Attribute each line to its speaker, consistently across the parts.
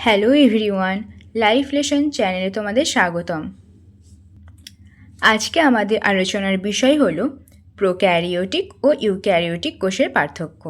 Speaker 1: Hello everyone, life lesson চ্যানেলে তোমাদের স্বাগতম। আজকে আমাদের আলোচনার বিষয় হল প্রোক্যারিওটিক ও ইউক্যারিওটিক কোষের পার্থক্য।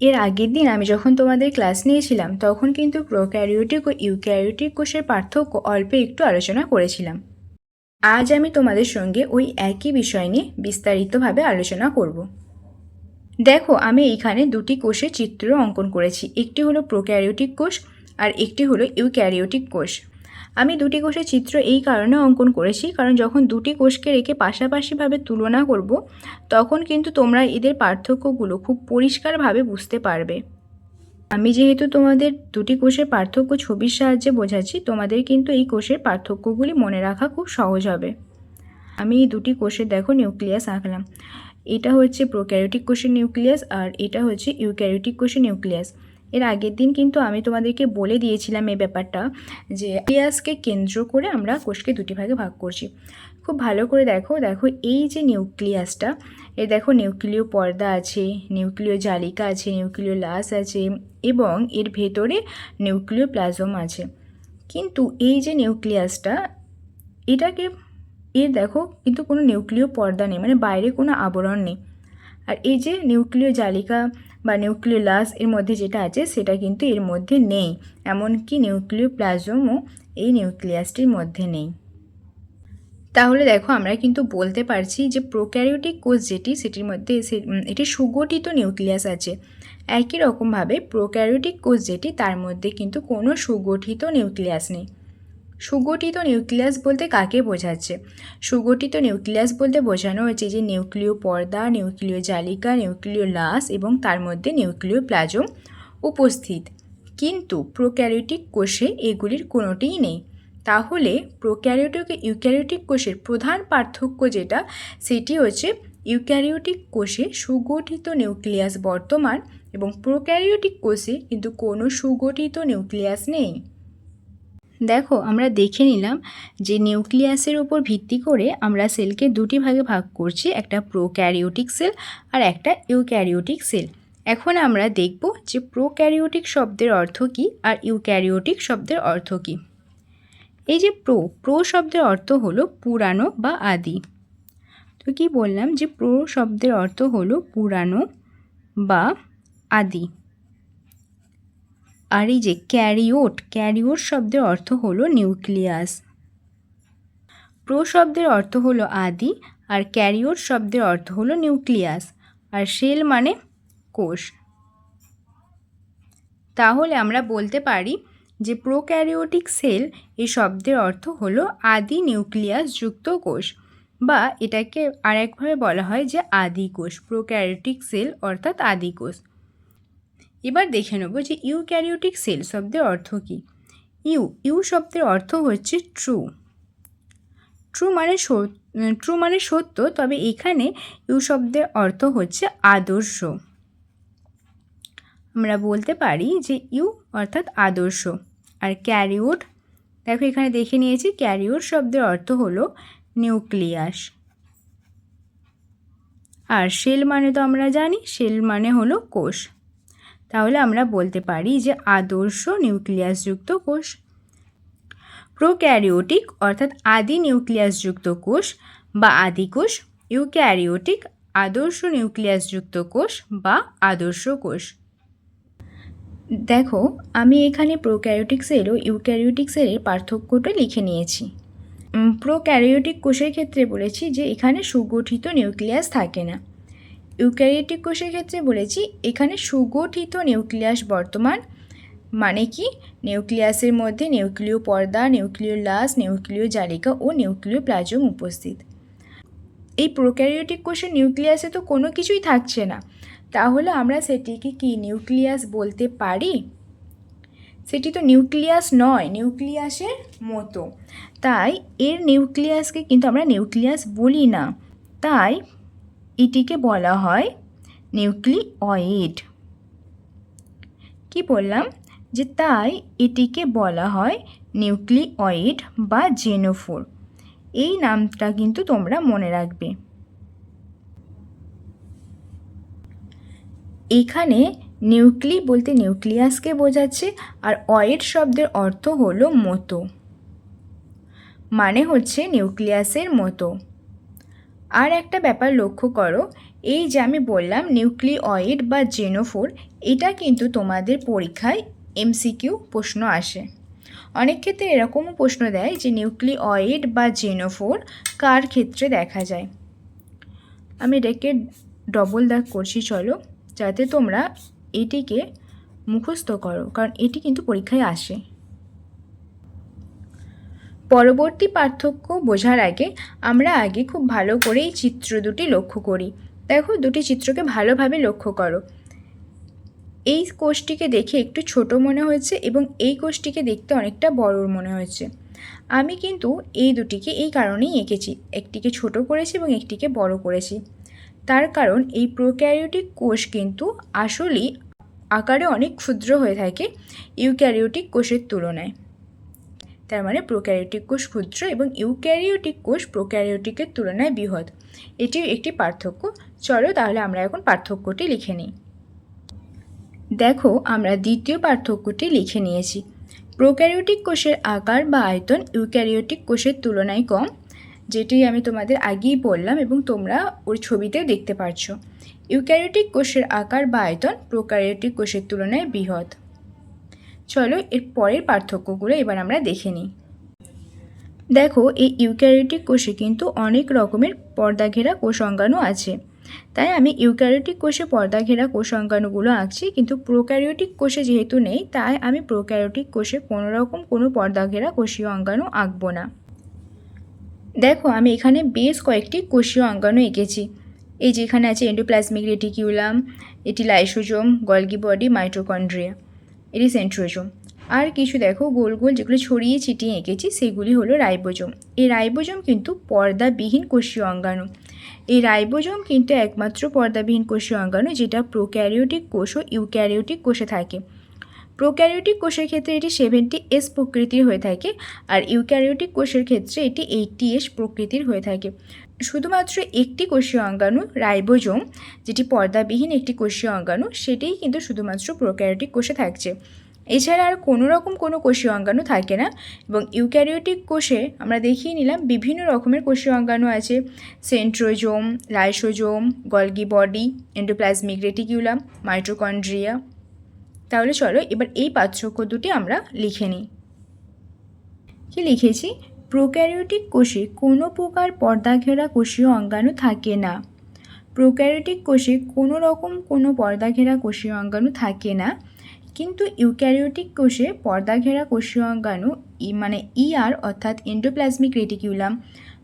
Speaker 1: এর আগের দিন আমি যখন তোমাদের ক্লাস নিয়েছিলাম তখন কিন্তু প্রোক্যারিওটিক ও ইউক্যারিওটিক কোষের পার্থক্য অল্প একটু আলোচনা করেছিলাম। আজ আমি তোমাদের সঙ্গে ওই একই বিষয় নিয়ে বিস্তারিতভাবে আলোচনা করব। দেখো, আমি এইখানে দুটি কোষের চিত্র অঙ্কন করেছি। একটি হলো প্রোক্যারিওটিক কোষ আর একটি হলো ইউক্যারিওটিক কোষ। আমি দুটি কোষের চিত্র এই কারণে অঙ্কন করেছি কারণ যখন দুটি কোষকে রেখে পাশাপাশিভাবে তুলনা করব তখন কিন্তু তোমরা এদের পার্থক্যগুলো খুব পরিষ্কারভাবে বুঝতে পারবে। আমি যেহেতু তোমাদের দুটি কোষের পার্থক্য ছবির সাহায্যে বোঝাচ্ছি, তোমাদের কিন্তু এই কোষের পার্থক্যগুলি মনে রাখা খুব সহজ হবে। আমি এই দুটি কোষের দেখো নিউক্লিয়াস আঁকলাম। এটা হচ্ছে প্রোক্যারিওটিক কোষের নিউক্লিয়াস আর এটা হচ্ছে ইউক্যারিওটিক কোষের নিউক্লিয়াস। এর আগের দিন কিন্তু আমি তোমাদেরকে বলে দিয়েছিলাম এই ব্যাপারটা যে নিউক্লিয়াসকে কেন্দ্র করে আমরা কোষকে দুটি ভাগে ভাগ করছি। খুব ভালো করে দেখো এই যে নিউক্লিয়াসটা, এর দেখো নিউক্লিয় পর্দা আছে, নিউক্লিয় জালিকা আছে, নিউক্লিয় লাস আছে এবং এর ভেতরে নিউক্লিয় প্লাজম আছে। কিন্তু এই যে নিউক্লিয়াসটা, এর দেখো কিন্তু কোনো নিউক্লিয় পর্দা নেই, মানে বাইরে কোনো আবরণ নেই। আর এই যে নিউক্লিয় জালিকা বা নিউক্লিয় লাস এর মধ্যে যেটা আছে সেটা কিন্তু এর মধ্যে নেই, এমনকি নিউক্লিয় প্লাজমও এই নিউক্লিয়াসটির মধ্যে নেই। তাহলে দেখো আমরা কিন্তু বলতে পারছি যে প্রোক্যারিওটিক কোষ যেটি সেটির মধ্যে এটি সুগঠিত নিউক্লিয়াস আছে। একই রকমভাবে প্রোক্যারিওটিক কোষ যেটি তার মধ্যে কিন্তু কোনো সুগঠিত নিউক্লিয়াস নেই। সুগঠিত নিউক্লিয়াস বলতে কাকে বোঝাচ্ছে? সুগঠিত নিউক্লিয়াস বলতে বোঝানো হচ্ছে যে নিউক্লিয় পর্দা, নিউক্লিয় জালিকা, নিউক্লিয় লাস এবং তার মধ্যে নিউক্লিয় প্লাজম উপস্থিত। কিন্তু প্রোক্যারিওটিক কোষে এগুলির কোনোটিই নেই। তাহলে প্রোক্যারিওটিক ও ইউক্যারিওটিক কোষের প্রধান পার্থক্য যেটা, সেটি হচ্ছে ইউক্যারিওটিক কোষে সুগঠিত নিউক্লিয়াস বর্তমান এবং প্রোক্যারিওটিক কোষে কিন্তু কোনো সুগঠিত নিউক্লিয়াস নেই। দেখো, আমরা দেখে নিলাম যে নিউক্লিয়াসের উপর ভিত্তি করে আমরা সেলকে দুটি ভাগে ভাগ করছি, একটা প্রোক্যারিওটিক সেল আর একটা ইউক্যারিওটিক সেল। এখন আমরা দেখব যে প্রোক্যারিওটিক শব্দের অর্থ কী আর ইউক্যারিওটিক শব্দের অর্থ কী। এই যে প্রো শব্দের অর্থ হলো পুরানো বা আদি। তো কি বললাম যে প্রো শব্দের অর্থ হলো পুরানো বা আদি। আর এই যে ক্যারিওট শব্দের অর্থ হলো নিউক্লিয়াস। প্রো শব্দের অর্থ হলো আদি আর ক্যারিওট শব্দের অর্থ হলো নিউক্লিয়াস, আর সেল মানে কোষ। তাহলে আমরা বলতে পারি যে প্রোক্যারিওটিক সেল এই শব্দের অর্থ হলো আদি নিউক্লিয়াস যুক্ত কোষ, বা এটাকে আরেকভাবে বলা হয় যে আদি কোষ। প্রোক্যারিওটিক সেল অর্থাৎ আদি কোষ। এবার দেখে নেব যে ইউক্যারিওটিক সেল শব্দের অর্থ কী। ইউ শব্দের অর্থ হচ্ছে ট্রু। ট্রু মানে সত্য, তবে এখানে ইউ শব্দের অর্থ হচ্ছে আদর্শ। আমরা বলতে পারি যে ইউ অর্থাৎ আদর্শ। আর ক্যারিওট, দেখো এখানে দেখে নিয়েছি, ক্যারিওট শব্দের অর্থ হলো নিউক্লিয়াস। আর সেল মানে তো আমরা জানি, সেল মানে হলো কোষ। তাহলে আমরা বলতে পারি যে আদর্শ নিউক্লিয়াসযুক্ত কোষ। প্রোক্যারিওটিক অর্থাৎ আদি নিউক্লিয়াসযুক্ত কোষ বা আদি কোষ। ইউক্যারিওটিক আদর্শ নিউক্লিয়াসযুক্ত কোষ বা আদর্শ কোষ। দেখো, আমি এখানে প্রোক্যারিওটিক সেল ও ইউক্যারিওটিক সেলের পার্থক্যটা লিখে নিয়েছি। প্রোক্যারিওটিক কোষের ক্ষেত্রে বলেছি যে এখানে সুগঠিত নিউক্লিয়াস থাকে না। ইউক্যারিওটিক কোষের ক্ষেত্রে বলেছি এখানে সুগঠিত নিউক্লিয়াস বর্তমান, মানে কি নিউক্লিয়াসের মধ্যে নিউক্লিয় পর্দা, নিউক্লিয় লাস, নিউক্লিয় জালিকা ও নিউক্লিয় প্লাজম উপস্থিত। এই প্রোক্যারিওটিক কোষের নিউক্লিয়াসে তো কোনো কিছুই থাকছে না, তাহলে আমরা সেটিকে কি নিউক্লিয়াস বলতে পারি? সেটি তো নিউক্লিয়াস নয়, নিউক্লিয়াসের মতো। তাই এর নিউক্লিয়াসকে কিন্তু আমরা নিউক্লিয়াস বলি না, তাই এটিকে বলা হয় নিউক্লিওয়েড। কি বললাম যে তাই এটিকে বলা হয় নিউক্লিওয়েড বা জেনোফোর। এই নামটা কিন্তু তোমরা মনে রাখবে। এখানে নিউক্লি বলতে নিউক্লিয়াসকে বোঝাচ্ছে, আর অয়েড শব্দের অর্থ হলো মতো, মানে হচ্ছে নিউক্লিয়াসের মতো। আর একটা ব্যাপার লক্ষ্য করো, এই যে আমি বললাম নিউক্লিওয়েড বা জেনোফোর, এটা কিন্তু তোমাদের পরীক্ষায় এমসিকিউ প্রশ্ন আসে। অনেক ক্ষেত্রে এরকমও প্রশ্ন দেয় যে নিউক্লিওয়েড বা জেনোফোর কার ক্ষেত্রে দেখা যায়। আমি এটাকে ডবল দাগ করছি চলো, যাতে তোমরা এটিকে মুখস্থ করো, কারণ এটি কিন্তু পরীক্ষায় আসে। পরবর্তী পার্থক্য বোঝার আগে আমরা আগে খুব ভালো করে এই চিত্র দুটি লক্ষ্য করি। দেখো, দুটি চিত্রকে ভালোভাবে লক্ষ্য করো। এই কোষটিকে দেখে একটু ছোট মনে হয়েছে এবং এই কোষটিকে দেখতে অনেকটা বড় মনে হয়েছে। আমি কিন্তু এই দুটিকে এই কারণেই এঁকেছি, একটিকে ছোট করেছি এবং একটিকে বড় করেছি। তার কারণ এই প্রোক্যারিওটিক কোষ কিন্তু আসলেই আকারে অনেক ক্ষুদ্র হয়ে থাকে ইউক্যারিওটিক কোষের তুলনায়। তার মানে প্রোক্যারিওটিক কোষ ক্ষুদ্র এবং ইউক্যারিওটিক কোষ প্রোক্যারিওটিকের তুলনায় বৃহৎ। এটিও একটি পার্থক্য। চলো তাহলে আমরা এখন পার্থক্যটি লিখে নিই। দেখো, আমরা দ্বিতীয় পার্থক্যটি লিখে নিয়েছি। প্রোক্যারিওটিক কোষের আকার বা আয়তন ইউক্যারিওটিক কোষের তুলনায় কম, যেটি আমি তোমাদের আগেই বললাম এবং তোমরা ওই ছবিতেও দেখতে পাচ্ছ। ইউক্যারিওটিক কোষের আকার বা আয়তন প্রোক্যারিওটিক কোষের তুলনায় বৃহৎ। চলো এর পরের পার্থক্যগুলো এবার আমরা দেখে নিই। দেখো, এই ইউক্যারিওটিক কোষে কিন্তু অনেক রকমের পর্দাঘেরা কোষ অঙ্গাণু আছে, তাই আমি ইউক্যারিওটিক কোষে পর্দাঘেরা কোষ অঙ্গাণুগুলো আঁকছি, কিন্তু প্রোক্যারিওটিক কোষে যেহেতু নেই তাই আমি প্রোক্যারিওটিক কোষে কোনো পর্দাঘেরা কোষীয় অঙ্গাণু আঁকবো না। দেখো, আমি এখানে বেশ কয়েকটি কোষীয় অঙ্গাণু এঁকেছি। এই যে এখানে আছে এন্ডোপ্লাজমিক রেটিকিউলাম, এটি লাইসোজোম, গলগি বডি, মাইটোকন্ড্রিয়া, এটি সেন্ট্রোজোম। আর কিছু দেখো গোল গোল যেগুলো ছড়িয়ে ছিটিয়ে এঁকেছি সেগুলি হলো রাইবোজোম। এই রাইবোজোম কিন্তু পর্দাবিহীন কোষীয় অঙ্গাণু। এই রাইবোজোম কিন্তু একমাত্র পর্দাবিহীন কোষীয় অঙ্গাণু যেটা প্রোক্যারিওটিক কোষ ও ইউক্যারিওটিক কোষে থাকে। প্রোক্যারিওটিক কোষের ক্ষেত্রে এটি 70S প্রকৃতির হয়ে থাকে, আর ইউক্যারিওটিক কোষের ক্ষেত্রে এটি 80S প্রকৃতির হয়ে থাকে। শুধুমাত্র একটি কোষীয় অঙ্গাণু রাইবোজোম, যেটি পর্দাবিহীন একটি কোষীয় অঙ্গাণু, সেটিই কিন্তু শুধুমাত্র প্রোক্যারিওটিক কোষে থাকছে। এছাড়া আর কোনো কোষীয় অঙ্গাণু থাকে না। এবং ইউক্যারিওটিক কোষে আমরা দেখিয়ে নিলাম বিভিন্ন রকমের কোষীয় অঙ্গাণু আছে, centrosome, lysosome, Golgi body, endoplasmic reticulum, mitochondria. তাহলে চলো এবার এই পার্থক্য দুটি আমরা লিখে নিই। কি লিখেছি? প্রোক্যারিওটিক কোষে কোনো প্রকার পর্দাঘেরা কোষীয় অঙ্গাণু থাকে না। প্রোক্যারিওটিক কোষে কোনো পর্দাঘেরা কোষীয় অঙ্গাণু থাকে না, কিন্তু ইউক্যারিওটিক কোষে পর্দাঘেরা কোষীয় অঙ্গাণু মানে ইআর অর্থাৎ endoplasmic reticulum,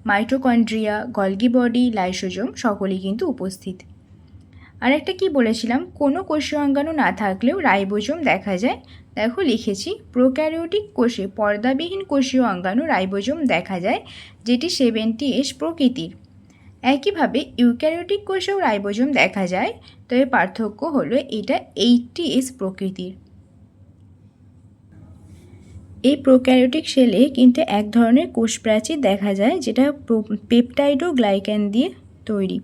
Speaker 1: mitochondria, Golgi body, lysosome সকলেই কিন্তু উপস্থিত। আরেকটা কি বলেছিলাম, কোনো কোষীয় অঙ্গাণু না থাকলেও রাইবোজোম দেখা যায়। দেখো লিখেছি, প্রোক্যারিওটিক কোষে পর্দাবিহীন কোষীয় অঙ্গাণু রাইবোজোম দেখা যায়, যেটি 70S প্রকৃতির। একইভাবে ইউক্যারিওটিক কোষেও রাইবোজোম দেখা যায়, তবে পার্থক্য হলো এটা 80S প্রকৃতির। এই প্রোক্যারিওটিক সেলে কিন্তু এক ধরনের কোষ প্রাচীর দেখা যায়, যেটা পেপটাইডোগ্লাইকান দিয়ে তৈরি।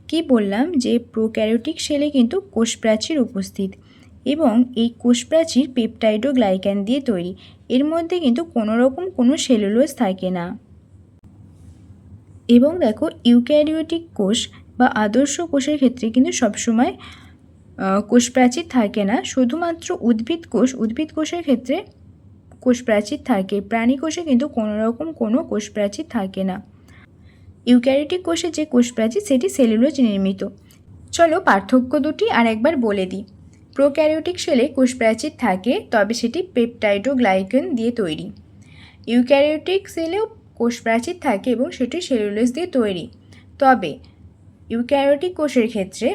Speaker 1: কি বললাম যে প্রোক্যারিওটিক সেলে কিন্তু কোষ প্রাচীর উপস্থিত এবং এই কোষ প্রাচীর পেপটাইডোগ্লাইকান দিয়ে তৈরি। এর মধ্যে কিন্তু কোনো সেলুলোজ থাকে না। এবং দেখো, ইউক্যারিওটিক কোষ বা আদর্শ কোষের ক্ষেত্রে কিন্তু সবসময় কোষ প্রাচীর থাকে না। শুধুমাত্র উদ্ভিদ কোষের ক্ষেত্রে কোষ প্রাচীর থাকে। প্রাণী কোষে কিন্তু কোনো কোষ প্রাচীর থাকে না। ইউক্যারিওটিক কোষে যে কোষ প্রাচীর সেটি সেলুলোজ নির্মিত। চলো পার্থক্য দুটি আর একবার বলে দিই। প্রোক্যারিওটিক সেলে কোষ প্রাচীর থাকে, তবে সেটি পেপটাইডোগ্লাইকান দিয়ে তৈরি। ইউক্যারিওটিক সেলেও কোষ প্রাচীর থাকে এবং সেটি সেলুলোজ দিয়ে তৈরি। তবে ইউক্যারিওটিক কোষের ক্ষেত্রে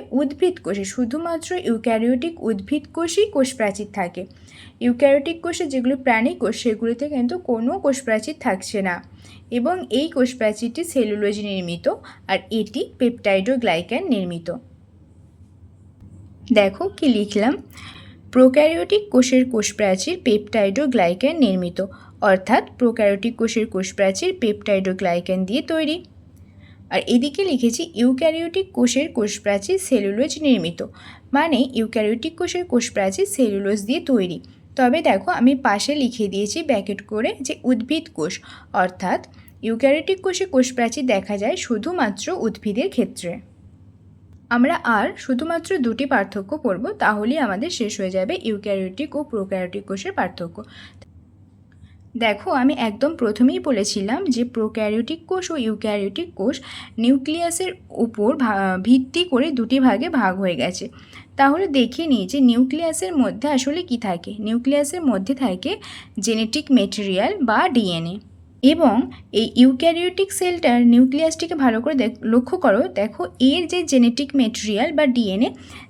Speaker 1: শুধুমাত্র ইউক্যারিওটিক উদ্ভিদ কোষেই কোষ প্রাচীর থাকে। ইউক্যারিওটিক কোষে যেগুলো প্রাণী কোষ সেগুলিতে কিন্তু কোনো কোষ প্রাচীর থাকছে না এবং এই কোষ প্রাচীরটি সেলুলোজ নির্মিত, আর এটি পেপটাইডোগ্লাইকান নির্মিত। দেখো কি লিখলাম, প্রোক্যারিওটিক কোষের কোষ প্রাচীর পেপটাইডোগ্লাইকান নির্মিত, অর্থাৎ প্রোক্যারিওটিক কোষের কোষ প্রাচীর পেপটাইডোগ্লাইকান দিয়ে তৈরি। আর এদিকে লিখেছি ইউক্যারিওটিক কোষের কোষ প্রাচীর সেলুলোজ নির্মিত, মানে ইউক্যারিওটিক কোষের কোষপ্রাচীর সেলুলোজ দিয়ে তৈরি। তবে দেখো আমি পাশে লিখে দিয়েছি ব্র্যাকেট করে যে উদ্ভিদ কোষ, অর্থাৎ ইউক্যারিওটিক কোষে কোষপ্রাচীর দেখা যায় শুধুমাত্র উদ্ভিদের ক্ষেত্রে। আমরা আর শুধুমাত্র দুটি পার্থক্য পড়ব, তাহলেই আমাদের শেষ হয়ে যাবে ইউক্যারিওটিক ও প্রোক্যারিওটিক কোষের পার্থক্য। দেখো আমি একদম প্রথমেই বলেছিলাম যে প্রোক্যারিওটিক কোষ ও ইউক্যারিওটিক কোষ নিউক্লিয়াসের উপর ভিত্তি করে দুটি ভাগে ভাগ হয়ে গেছে। তাহলে দেখে নিই যে নিউক্লিয়াসের মধ্যে আসলে কি থাকে। নিউক্লিয়াসের মধ্যে থাকে জেনেটিক মেটেরিয়াল বা ডিএনএ। এবং এই ইউক্যারিওটিক সেলটার নিউক্লিয়াসটিকে ভালো করে লক্ষ্য করো, দেখো এর যে জেনেটিক মেটেরিয়াল বা ডিএনএ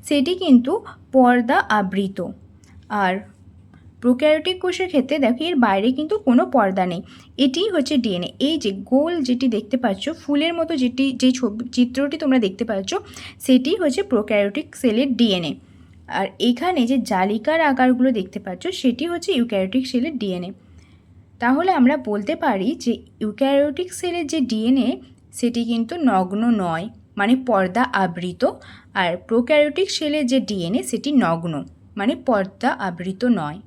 Speaker 1: সেটি কিন্তু পর্দা আবৃত। আর প্রোক্যারিওটিক কোষের ক্ষেত্রে দেখো এর বাইরে কিন্তু কোনো পর্দা নেই, এটিই হচ্ছে ডিএনএ। এই যে গোল যেটি দেখতে পাচ্ছ ফুলের মতো যে চিত্রটি তোমরা দেখতে পাচ্ছ সেটি হচ্ছে প্রোক্যারিওটিক সেলের ডিএনএ। আর এখানে যে জালিকার আকারগুলো দেখতে পাচ্ছ সেটি হচ্ছে ইউক্যারিওটিক সেলের ডিএনএ। তাহলে আমরা বলতে পারি যে ইউক্যারিওটিক সেলের যে ডিএনএ সেটি কিন্তু নগ্ন নয়, মানে পর্দা আবৃত। আর প্রোক্যারিওটিক সেলের যে ডিএনএ সেটি নগ্ন, মানে পর্দা আবৃত নয়।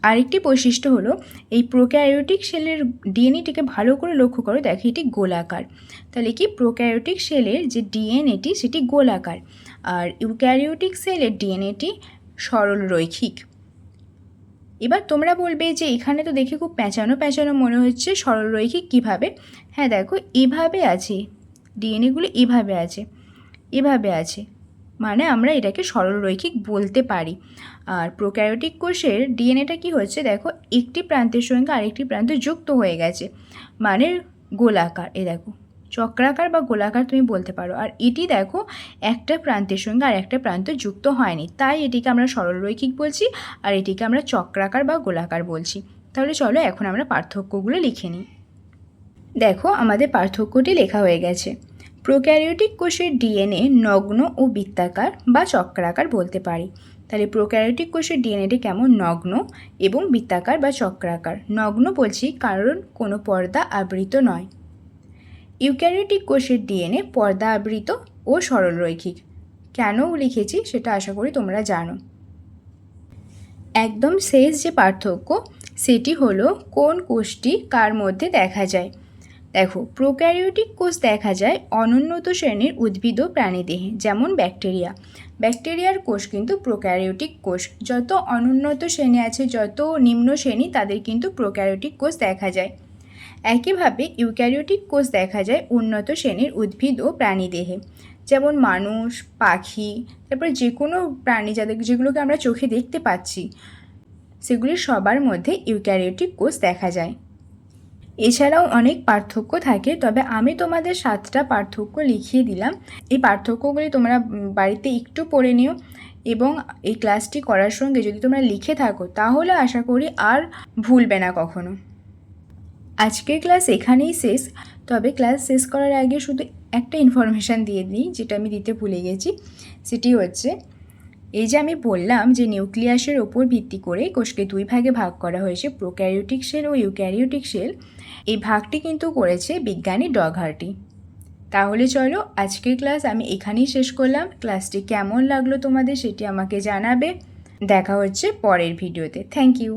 Speaker 1: আরেকটি বৈশিষ্ট্য হলো এই প্রোক্যারিওটিক সেলের ডিএনএটিকে ভালো করে লক্ষ্য করো, দেখো এটি গোলাকার। তাহলে কি প্রোক্যারিওটিক সেলের যে ডিএনএটি সেটি গোলাকার, আর ইউক্যারিওটিক সেলের ডিএনএটি সরল রৈখিক। এবার তোমরা বলবে যে এখানে তো দেখে খুব প্যাঁচানো প্যাঁচানো মনে হচ্ছে, সরল রৈখিক কীভাবে? হ্যাঁ দেখো এভাবে আছে, ডিএনএগুলো এভাবে আছে, মানে আমরা এটাকে সরল রৈখিক বলতে পারি। আর প্রোক্যারিওটিক কোষের ডিএনএটা কি হচ্ছে দেখো একটি প্রান্তের সঙ্গে আরেকটি প্রান্ত যুক্ত হয়ে গেছে, মানে গোলাকার। দেখো চক্রাকার বা গোলাকার তুমি বলতে পারো। আর এটি দেখো একটা প্রান্তের সঙ্গে আর একটা প্রান্ত যুক্ত হয়নি, তাই এটিকে আমরা সরল রৈখিক বলছি, আর এটিকে আমরা চক্রাকার বা গোলাকার বলছি। তাহলে চলো এখন আমরা পার্থক্যগুলো লিখে নিই। দেখো আমাদের পার্থক্যটি লেখা হয়ে গেছে। প্রোক্যারিওটিক কোষের ডিএনএ নগ্ন ও বৃত্তাকার বা চক্রাকার বলতে পারি। তাহলে প্রোক্যারিওটিক কোষের ডিএনএটি কেমন? নগ্ন এবং বৃত্তাকার বা চক্রাকার। নগ্ন বলছি কারণ কোনো পর্দা আবৃত নয়। ইউক্যারিওটিক কোষের ডিএনএ পর্দা আবৃত ও সরল রৈখিক। কেন লিখেছি সেটা আশা করি তোমরা জানো। একদম শেষ যে পার্থক্য সেটি হলো কোন কোষটি কার মধ্যে দেখা যায়। দেখো প্রোক্যারিওটিক কোষ দেখা যায় অনুন্নত শ্রেণীর উদ্ভিদ ও প্রাণীদেহে, যেমন ব্যাকটেরিয়া। ব্যাকটেরিয়ার কোষ কিন্তু প্রোক্যারিওটিক কোষ। যত অনুন্নত শ্রেণী আছে, যত নিম্ন শ্রেণী, তাদের কিন্তু প্রোক্যারিওটিক কোষ দেখা যায়। একইভাবে ইউক্যারিওটিক কোষ দেখা যায় উন্নত শ্রেণীর উদ্ভিদ ও প্রাণীদেহে, যেমন মানুষ, পাখি, তারপর যে কোনো প্রাণী যেগুলোকে আমরা চোখে দেখতে পাচ্ছি, সেগুলির সবার মধ্যে ইউক্যারিওটিক কোষ দেখা যায়। এছাড়াও অনেক পার্থক্য থাকে, তবে আমি তোমাদের 7টা পার্থক্য লিখিয়ে দিলাম। এই পার্থক্যগুলি তোমরা বাড়িতে একটু পড়ে নিও, এবং এই ক্লাসটি করার সঙ্গে যদি তোমরা লিখে থাকো তাহলে আশা করি আর ভুলবে না কখনো। আজকের ক্লাস এখানেই শেষ, তবে ক্লাস শেষ করার আগে শুধু একটা ইনফরমেশান দিয়ে দিই যেটা আমি দিতে ভুলে গেছি। সেটি হচ্ছে এই যে আমি বললাম যে নিউক্লিয়াসের ওপর ভিত্তি করে কোষকে দুই ভাগে ভাগ করা হয়েছে, প্রোক্যারিওটিক সেল ও ইউক্যারিওটিক সেল। এই ভাগটি কিন্তু করেছে বিজ্ঞানী ডগহার্টি। তাহলে চলো আজকের ক্লাস আমি এখানেই শেষ করলাম। ক্লাসটি কেমন লাগলো তোমাদের সেটি আমাকে জানাবে। দেখা হচ্ছে পরের ভিডিওতে। Thank you.